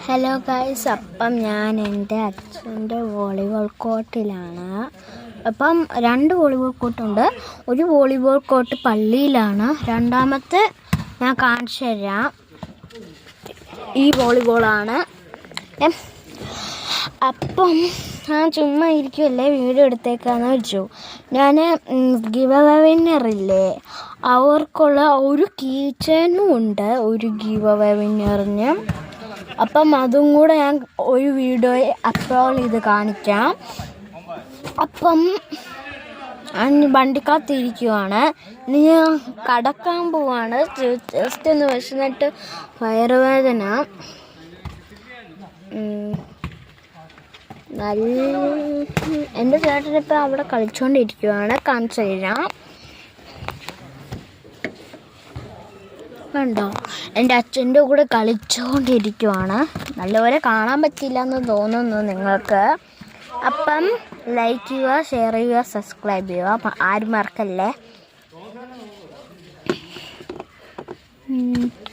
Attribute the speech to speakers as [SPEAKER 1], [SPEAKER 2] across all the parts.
[SPEAKER 1] Hello guys, അപ്പം ഞാൻ എൻ്റെ അച്ഛൻ്റെ വോളിബോൾ കോർട്ടിലാണ്. അപ്പം 2 വോളിബോൾ കോർട്ടുണ്ട്. ഒരു വോളിബോൾ കോർട്ട് പള്ളിയിലാണ്, രണ്ടാമത്തെ ഞാൻ കാണിച്ചു തരാം. ഈ വോളിബോളാണ്. അപ്പം ഞാൻ ചുമ്മാ ഇരിക്കുമല്ലേ, വീഡിയോ എടുത്തേക്കാന്ന് വെച്ചു. ഞാൻ ഗിവ് അവേ വിന്നറില്ലേ, അവർക്കുള്ള ഒരു കീ ചെയിനും ഉണ്ട്, ഒരു ഗിവ് അവേ വിന്നറിന്. അപ്പം അതും കൂടെ ഞാൻ ഒരു വീഡിയോ അപ്ലോഡ് ചെയ്ത് കാണിക്കാം. അപ്പം വണ്ടിക്കകത്തിരിക്കുവാണ്. ഇനി ഞാൻ കടക്കാൻ പോവാണ്. ജസ്റ്റ് ഒന്ന് വിശന്നിട്ട് വയറുവേദന. എൻ്റെ ചേട്ടനിപ്പോൾ അവിടെ കളിച്ചുകൊണ്ടിരിക്കുവാണ്, കാണിച്ചു തരാം. കണ്ടോ, എൻ്റെ അച്ഛൻ്റെ കൂടെ കളിച്ചുകൊണ്ടിരിക്കുവാണ്. നല്ലപോലെ കാണാൻ പറ്റില്ല എന്ന് തോന്നുന്നു നിങ്ങൾക്ക്. അപ്പം ലൈക്ക് ചെയ്യുക, ഷെയർ ചെയ്യുക, സബ്സ്ക്രൈബ് ചെയ്യുക. അപ്പം ആരും മറക്കല്ലേ.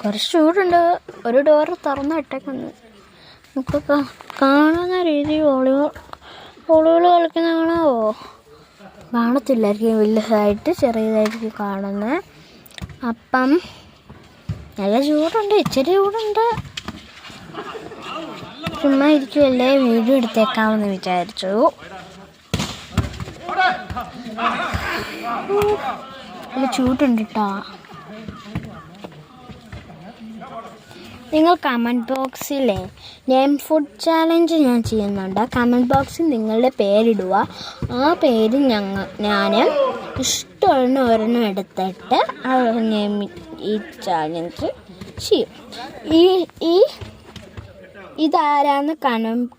[SPEAKER 1] കുറച്ച് ചൂടുണ്ട്. ഒരു ഡോറ് തുറന്ന് ഇട്ടേക്കുന്നു. നമുക്ക് കാണുന്ന രീതി വോളിബോൾ കളിക്കുന്ന കാണാവോ? കാണത്തില്ലായിരിക്കും, വലുതായിട്ട് ചെറിയതായിരിക്കും കാണുന്നത്. അപ്പം നല്ല ചൂടുണ്ട്, ഇച്ചിരി ചൂടുണ്ട്. ചുമ്മാ ഇരിക്കുമല്ലേ, വീഡിയോ എടുത്തേക്കാമെന്ന് വിചാരിച്ചു. നല്ല ചൂടുണ്ട് കേട്ടോ. നിങ്ങൾ കമൻറ്റ് ബോക്സിലെ നെയിം ഫുഡ് ചാലഞ്ച് ഞാൻ ചെയ്യുന്നുണ്ട്. കമൻറ്റ് ബോക്സിൽ നിങ്ങളുടെ പേരിടുക. ആ പേര് ഞാൻ ഇഷ്ടമുള്ള ഒരെണ്ണം എടുത്തിട്ട് ഈ ചാലഞ്ച് ചെയ്യും. ഇതാരാന്ന്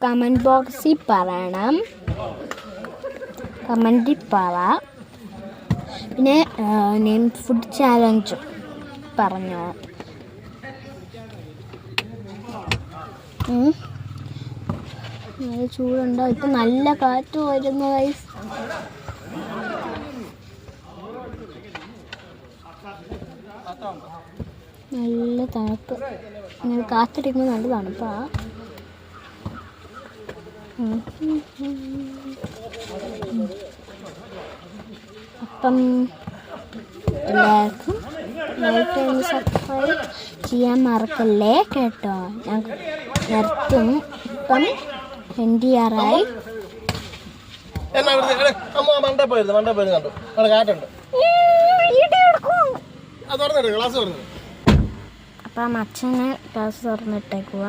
[SPEAKER 1] കമൻറ്റ് ബോക്സിൽ പറയണം. കമൻറ്റിൽ പറ. പിന്നെ നെയിം ഫുഡ് ചാലഞ്ച് പറഞ്ഞോ. നല്ല ചൂടുണ്ടോ? ഇപ്പം നല്ല കാറ്റ് വരുന്ന ഗൈസ്. നല്ല തണുപ്പ്. ഇങ്ങനെ കാറ്റടിക്കുമ്പോൾ നല്ല തണുപ്പാ. അപ്പം എല്ലാവർക്കും ലൈക്ക് ആൻഡ് സബ്സ്ക്രൈബ് ചെയ്യാൻ മറക്കല്ലേ കേട്ടോ. ഞാൻ നിർത്തും. ഇപ്പം NDRI അപ്പം അച്ഛന് ക്ലാസ് തുറന്നിട്ടേക്കുക.